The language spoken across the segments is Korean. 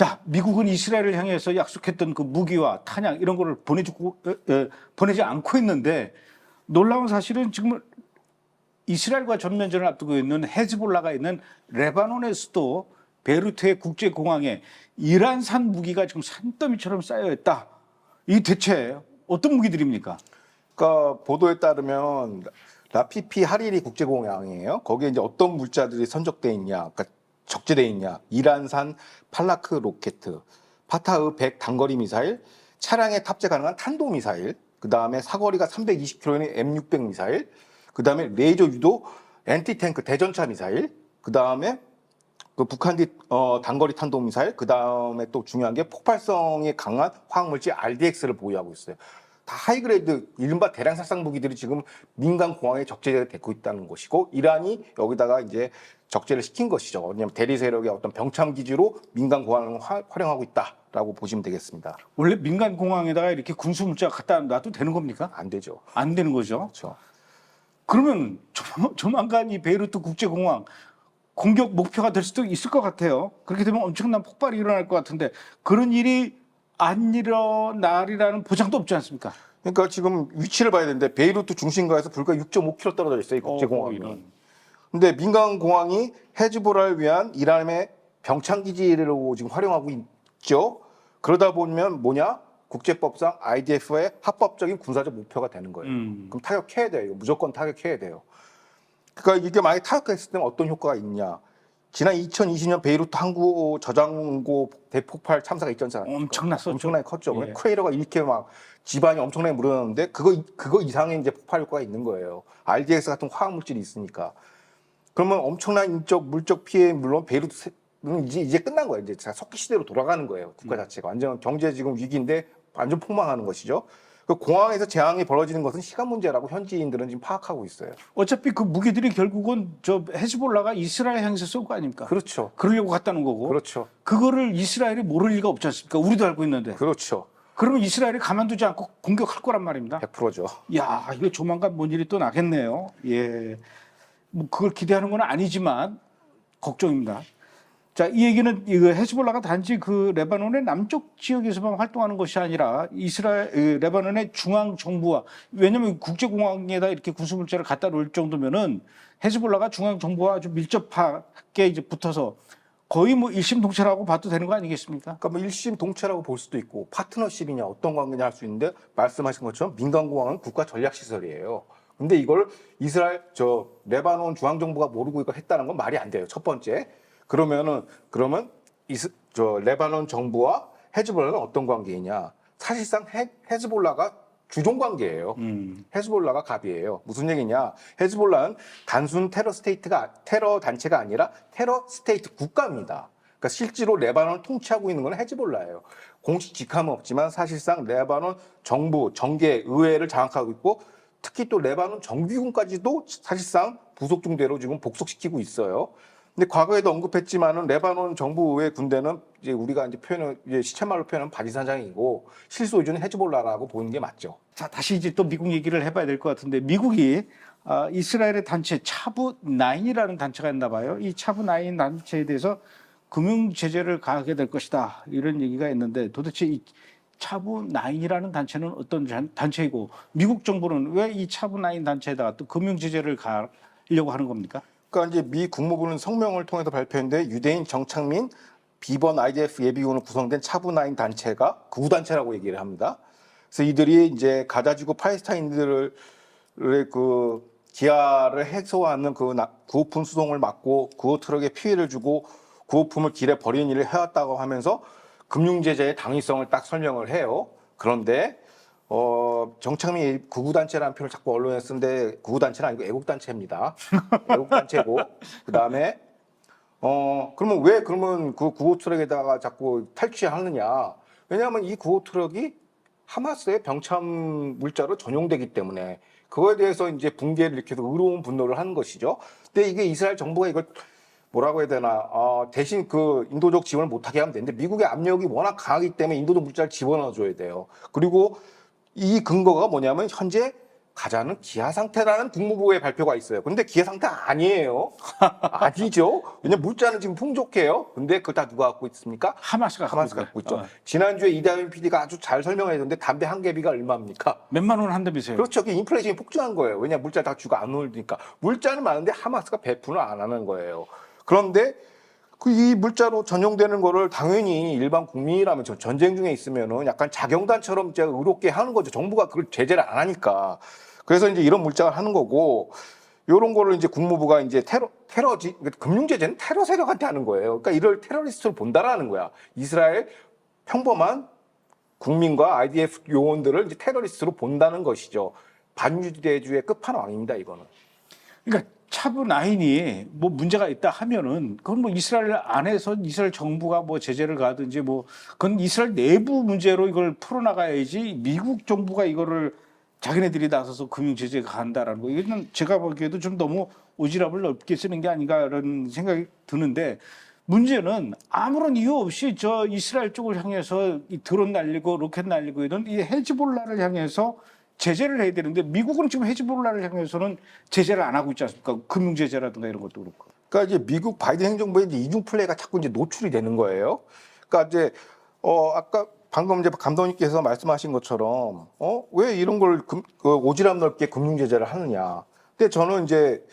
자, 미국은 이스라엘을 향해서 약속했던 그 무기와 탄약 이런 거를 보내지 않고 있는데 놀라운 사실은 지금 이스라엘과 전면전을 앞두고 있는 헤즈볼라가 있는 레바논에서도 베이루트의 국제공항에 이란산 무기가 지금 산더미처럼 쌓여 있다. 이 대체 어떤 무기들입니까? 그러니까 보도에 따르면 라피피 하리리 국제공항이에요. 거기에 이제 어떤 물자들이 선적돼 있냐, 그러니까 적재돼 있냐. 이란산 팔라크 로켓, 파타흐 100 단거리 미사일, 차량에 탑재 가능한 탄도 미사일, 그 다음에 사거리가 320km인 M600 미사일, 그 다음에 레이저 유도 엔티탱크 대전차 미사일, 그 다음에 그 북한기 단거리 탄도 미사일, 그 다음에 또 중요한 게 폭발성이 강한 화학물질 RDX를 보유하고 있어요. 다 하이그레이드 이른바 대량 살상 무기들이 지금 민간 공항에 적재되고 있다는 것이고, 이란이 여기다가 이제 적재를 시킨 것이죠. 왜냐하면 대리 세력의 어떤 병참 기지로 민간 공항을 활용하고 있다라고 보시면 되겠습니다. 원래 민간 공항에다가 이렇게 군수 물자 갖다 놔도 되는 겁니까? 안 되죠. 안 되는 거죠. 그렇죠. 그러면 조만간 이 베이루트 국제공항 공격 목표가 될 수도 있을 것 같아요. 그렇게 되면 엄청난 폭발이 일어날 것 같은데 그런 일이 안 일어나리라는 보장도 없지 않습니까? 그러니까 지금 위치를 봐야 되는데 베이루트 중심가에서 불과 6.5km 떨어져 있어요, 이 국제공항이. 근데 민간 공항이 헤즈볼라를 위한 이란의 병창 기지로 지금 활용하고 있죠. 그러다 보면 뭐냐? 국제법상 IDF의 합법적인 군사적 목표가 되는 거예요. 그럼 타격해야 돼요. 이거 무조건 타격해야 돼요. 그러니까 이게 만약에 타격했을 때는 어떤 효과가 있냐? 지난 2020년 베이루트 항구 저장고 대폭발 참사가 있지 않습니까? 엄청났었죠. 엄청나게 컸죠. 예. 크레이터가 이렇게 막 지반이 엄청나게 묻어났는데 그거 이상의 이제 폭발 효과가 있는 거예요. RDX 같은 화학 물질이 있으니까. 그러면 엄청난 인적 물적 피해 물론 베이루트는 이제 끝난 거예요. 이제 석기 시대로 돌아가는 거예요. 국가 자체가 완전 경제 지금 위기인데 완전 폭망하는 것이죠. 그 공항에서 재앙이 벌어지는 것은 시간 문제라고 현지인들은 지금 파악하고 있어요. 어차피 그 무기들이 결국은 저 헤즈볼라가 이스라엘 향해서 쏠 거 아닙니까? 그렇죠. 그러려고 갔다는 거고. 그렇죠. 그거를 이스라엘이 모를 리가 없지 않습니까? 우리도 알고 있는데. 그렇죠. 그러면 이스라엘이 가만두지 않고 공격할 거란 말입니다. 100%죠. 야, 이거 조만간 뭔 일이 또 나겠네요. 예. 뭐 그걸 기대하는 건 아니지만 걱정입니다. 자, 이 얘기는 이거 헤즈볼라가 단지 그 레바논의 남쪽 지역에서만 활동하는 것이 아니라 레바논의 중앙 정부와 왜냐하면 국제공항에다 이렇게 군수물자를 갖다 놓을 정도면은 헤즈볼라가 중앙 정부와 아주 밀접하게 이제 붙어서 거의 뭐 일심동체라고 봐도 되는 거 아니겠습니까? 그러니까 뭐 일심동체라고 볼 수도 있고 파트너십이냐 어떤 관계냐 할 수 있는데 말씀하신 것처럼 민간공항은 국가 전략시설이에요. 근데 이걸 이스라엘 레바논 중앙 정부가 모르고 이걸 했다는 건 말이 안 돼요. 첫 번째. 그러면 레바논 정부와 헤즈볼라는 어떤 관계이냐? 사실상 헤즈볼라가 주종 관계예요. 헤즈볼라가 갑이에요. 무슨 얘기냐? 헤즈볼라는 단순 테러 단체가 아니라 테러 스테이트 국가입니다. 그러니까 실제로 레바논을 통치하고 있는 건 헤즈볼라예요. 공식 직함은 없지만 사실상 레바논 정부, 정계, 의회를 장악하고 있고 특히 또 레바논 정규군까지도 사실상 부속 중대로 지금 복속시키고 있어요. 근데 과거에도 언급했지만은 레바논 정부 의회 군대는 이제 우리가 이제 시쳇말로 표현하면 바지사장이고 실소 위주는 헤즈볼라라고 보는 게 맞죠. 자, 다시 이제 또 미국 얘기를 해봐야 될 것 같은데 미국이 이스라엘의 단체 차브9이라는 단체가 있나 봐요. 이 차브9 단체에 대해서 금융 제재를 가하게 될 것이다 이런 얘기가 있는데 도대체 이 차브9이라는 단체는 어떤 단체이고 미국 정부는 왜 이 차브9 단체에다가 또 금융 제재를 가하려고 하는 겁니까? 그러니까 이제 미 국무부는 성명을 통해서 발표했는데 유대인 정착민 비번 IDF 예비군으로 구성된 차브9 단체가 구단체라고 얘기를 합니다. 그래서 이들이 이제 가자지구 팔레스타인들의 그 기아를 해소하는 그 구호품 수송을 막고 구호 트럭에 피해를 주고 구호품을 길에 버리는 일을 해왔다고 하면서 금융제재의 당위성을 딱 설명을 해요. 그런데 정착민 구구단체라는 표현을 자꾸 언론에 쓰는데 구구단체는 아니고 애국단체입니다. 애국단체고 그다음에 그러면 그 구호 트럭에다가 자꾸 탈취하느냐? 왜냐하면 이 구호 트럭이 하마스의 병참 물자로 전용되기 때문에 그거에 대해서 이제 붕괴를 일으켜서 의로운 분노를 하는 것이죠. 근데 이게 이스라엘 정부가 이걸 뭐라고 해야 되나 대신 그 인도적 지원을 못하게 하면 되는데 미국의 압력이 워낙 강하기 때문에 인도적 물자를 집어넣어줘야 돼요. 그리고 이 근거가 뭐냐면 현재 가자는 기아 상태라는 국무부의 발표가 있어요. 근데 기아 상태 아니에요. 아니죠. 왜냐면 물자는 지금 풍족해요. 근데 그걸 다 누가 갖고 있습니까? 하마스가 하마스 갖고 있죠. 어. 지난주에 이다현 PD가 아주 잘 설명해줬는데 담배 한 개비가 얼마입니까? 몇만 원 한다면서요? 그렇죠. 그게 인플레이션이 폭증한 거예요. 왜냐 물자 다 주고 안 올리니까. 물자는 많은데 하마스가 배분을 안 하는 거예요. 그런데 그 이 물자로 전용되는 거를 당연히 일반 국민이라면 전쟁 중에 있으면은 약간 자경단처럼 이제 의롭게 하는 거죠. 정부가 그걸 제재를 안 하니까. 그래서 이제 이런 물자가 하는 거고, 요런 거를 이제 국무부가 이제 테러지, 금융 제재는 테러 세력한테 하는 거예요. 그러니까 이를 테러리스트로 본다라는 거야. 이스라엘 평범한 국민과 IDF 요원들을 이제 테러리스트로 본다는 것이죠. 반유대주의 끝판왕입니다, 이거는. 그러니까 차브9이 뭐 문제가 있다 하면은 그건 뭐 이스라엘 안에서 이스라엘 정부가 뭐 제재를 가든지 뭐 그건 이스라엘 내부 문제로 이걸 풀어나가야지 미국 정부가 이거를 자기네들이 나서서 금융 제재가 간다라는 거 이거는 제가 보기에도 좀 너무 오지랖을 넓게 쓰는 게 아닌가라는 생각이 드는데 문제는 아무런 이유 없이 저 이스라엘 쪽을 향해서 이 드론 날리고 로켓 날리고 이런 이 헤즈볼라를 향해서 제재를 해야 되는데 미국은 지금 헤즈볼라를 향해서는 제재를 안 하고 있지 않습니까? 금융 제재라든가 이런 것도 그렇고. 그러니까 이제 미국 바이든 행정부의 이제 이중 플레이가 자꾸 이제 노출이 되는 거예요. 그러니까 이제 아까 방금 이제 감독님께서 말씀하신 것처럼 왜 이런 걸 오지랖 넓게 금융 제재를 하느냐. 근데 저는 이제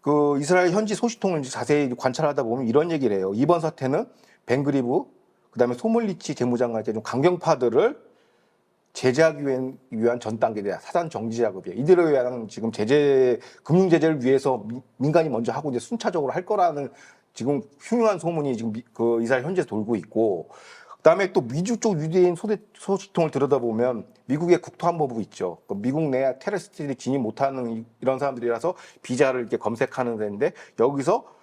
그 이스라엘 현지 소식통을 이제 자세히 관찰하다 보면 이런 얘기를 해요. 이번 사태는 벤그리브 그다음에 소몰리치 재무장관 좀 강경파들을 제재하기 위한 전 단계다. 사전 정지 작업이에요. 이들에 의한 지금 금융 제재를 위해서 민간이 먼저 하고 이제 순차적으로 할 거라는 지금 흉흉한 소문이 지금 그 이스라엘 현지에서 돌고 있고, 그다음에 또 미주 쪽 유대인 소식통을 들여다보면 미국의 국토안보부 있죠. 그 미국 내 테러리스트들이 진입 못하는 이런 사람들이라서 비자를 이렇게 검색하는 데인데 여기서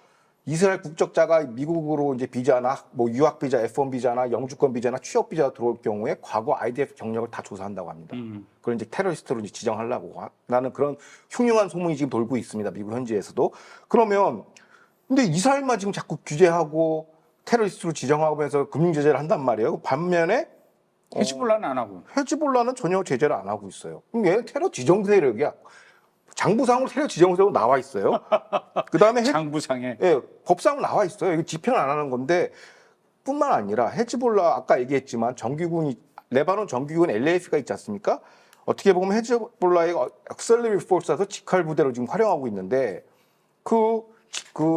이스라엘 국적자가 미국으로 이제 비자나 뭐 유학 비자, F1 비자나 영주권 비자나 취업 비자가 들어올 경우에 과거 IDF 경력을 다 조사한다고 합니다. 그걸 이제 테러리스트로 이제 지정하려고 하는 그런 흉흉한 소문이 지금 돌고 있습니다. 미국 현지에서도. 그러면 근데 이스라엘만 지금 자꾸 규제하고 테러리스트로 지정하면서 금융 제재를 한단 말이에요. 반면에 헤즈볼라는 안 하고. 헤즈볼라는 전혀 제재를 안 하고 있어요. 그럼 얘는 테러 지정 세력이야. 장부상으로 테러 지정 세력 나와 있어요. 그다음에 장부상에. 예, 법상으로 나와 있어요. 이거 집행을 안 하는 건데 뿐만 아니라 헤즈볼라 아까 얘기했지만 정규군이 레바논 정규군 LAF가 있지 않습니까? 어떻게 보면 헤즈볼라의 액셀러리 포스에서 직할 부대로 지금 활용하고 있는데 그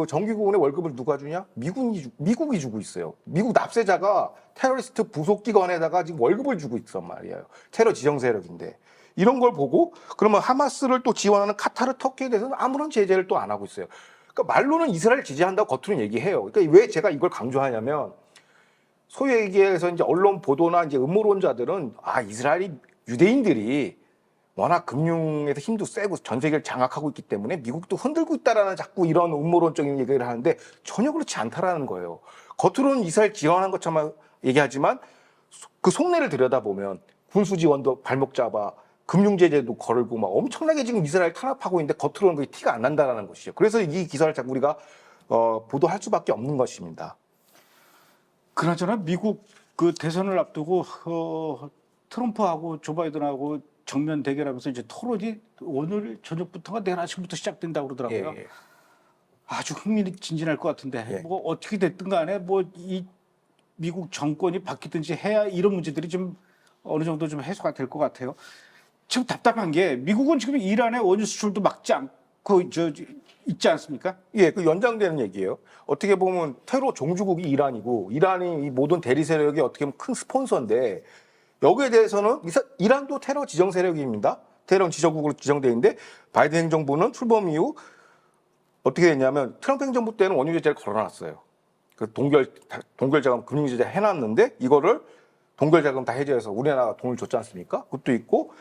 정규군의 월급을 누가 주냐? 미국이 주고 있어요. 미국 납세자가 테러리스트 부속 기관에다가 지금 월급을 주고 있단 말이에요. 테러 지정 세력인데. 이런 걸 보고 그러면 하마스를 또 지원하는 카타르, 터키에 대해서는 아무런 제재를 또 안 하고 있어요. 그러니까 말로는 이스라엘 지지한다고 겉으로는 얘기해요. 그러니까 왜 제가 이걸 강조하냐면 소위 얘기해서 이제 언론 보도나 이제 음모론자들은 이스라엘이 유대인들이 워낙 금융에서 힘도 세고 전 세계를 장악하고 있기 때문에 미국도 흔들고 있다라는 자꾸 이런 음모론적인 얘기를 하는데 전혀 그렇지 않다라는 거예요. 겉으로는 이스라엘 지원하는 것처럼 얘기하지만 그 속내를 들여다보면 군수 지원도 발목 잡아 금융 제재도 걸고 막 엄청나게 지금 이스라엘 탄압하고 있는데 겉으로는 그게 티가 안 난다라는 것이죠. 그래서 이 기사를 자꾸 우리가 보도할 수밖에 없는 것입니다. 그나저나 미국 그 대선을 앞두고 트럼프하고 조 바이든하고 정면 대결하면서 이제 토론이 오늘 저녁부터가 내일 아침부터 시작된다고 그러더라고요. 예. 아주 흥미진진할 것 같은데 예. 뭐 어떻게 됐든 간에 뭐 이 미국 정권이 바뀌든지 해야 이런 문제들이 좀 어느 정도 좀 해소가 될 것 같아요. 지금 답답한 게 미국은 지금 이란의 원유 수출도 막지 않고 있지 않습니까? 예, 그 연장되는 얘기예요. 어떻게 보면 테러 종주국이 이란이고 이란이 이 모든 대리 세력이 어떻게 보면 큰 스폰서인데 여기에 대해서는 이란도 테러 지정 세력입니다. 테러 지정국으로 지정돼 있는데 바이든 행정부는 출범 이후 어떻게 됐냐면 트럼프 행정부 때는 원유 제재를 걸어놨어요. 그 동결 자금 금융 제재 해놨는데 이거를 동결 자금 다 해제해서 우리나라가 돈을 줬지 않습니까? 그것도 있고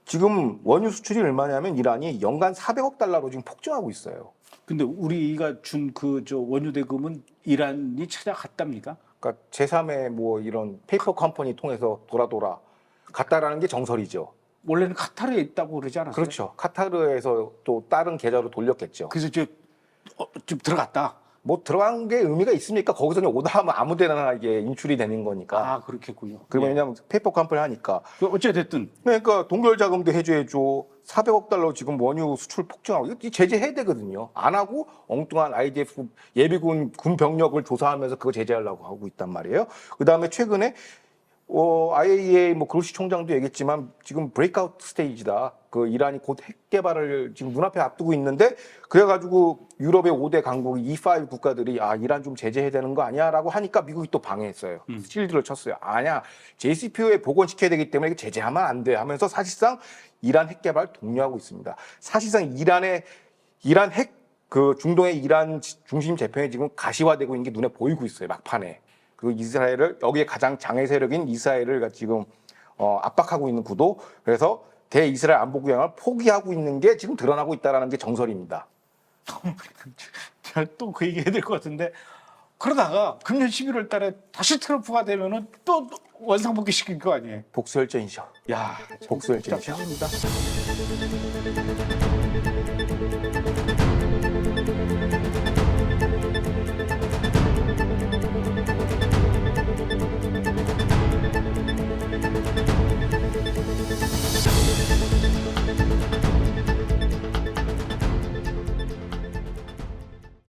지금 원유 수출이 얼마냐면 이란이 연간 400억 달러로 지금 폭증하고 있어요. 근데 우리가 준 그 원유 대금은 이란이 찾아갔답니까? 그러니까 제3의 뭐 이런 페이퍼 컴퍼니 통해서 돌아 갔다라는 게 정설이죠. 원래는 카타르에 있다고 그러지 않았어요? 그렇죠. 카타르에서 또 다른 계좌로 돌렸겠죠. 그래서 좀 들어갔다. 뭐 들어간 게 의미가 있습니까? 거기서 그냥 오다 하면 아무데나 이게 인출이 되는 거니까. 아 그렇겠군요. 그러면 왜냐하면 페이퍼 컴퍼니 하니까. 어찌 됐든 그러니까 동결 자금도 해줘야죠. 400억 달러 지금 원유 수출 폭증하고 이거 제재해야 되거든요. 안 하고 엉뚱한 IDF 예비군 군 병력을 조사하면서 그거 제재하려고 하고 있단 말이에요. 그다음에 최근에 IAEA 뭐 그로시 총장도 얘기했지만 지금 브레이크아웃 스테이지다. 그 이란이 곧 핵 개발을 지금 눈앞에 앞두고 있는데 그래가지고 유럽의 5대 강국 E5 국가들이 이란 좀 제재해야 되는 거 아니야라고 하니까 미국이 또 방해했어요. 실드를 쳤어요. 아니야. JCPO에 복원시켜야 되기 때문에 이게 제재하면 안 돼 하면서 사실상 이란 핵 개발 독려하고 있습니다. 사실상 이란 핵 그 중동의 이란 중심 재편이 지금 가시화되고 있는 게 눈에 보이고 있어요. 막판에. 그 이스라엘을 여기에 가장 장애 세력인 이스라엘을 지금 압박하고 있는 구도. 그래서 대이스라엘 안보 구향을 포기하고 있는 게 지금 드러나고 있다는 게 정설입니다. 또 그 얘기 해야 될 것 같은데 그러다가 금년 11월 달에 다시 트럼프가 되면은 또 원상복귀 시킬 거 아니에요? 복수열전이죠. 야, 복수열전이죠. 복잡합니다.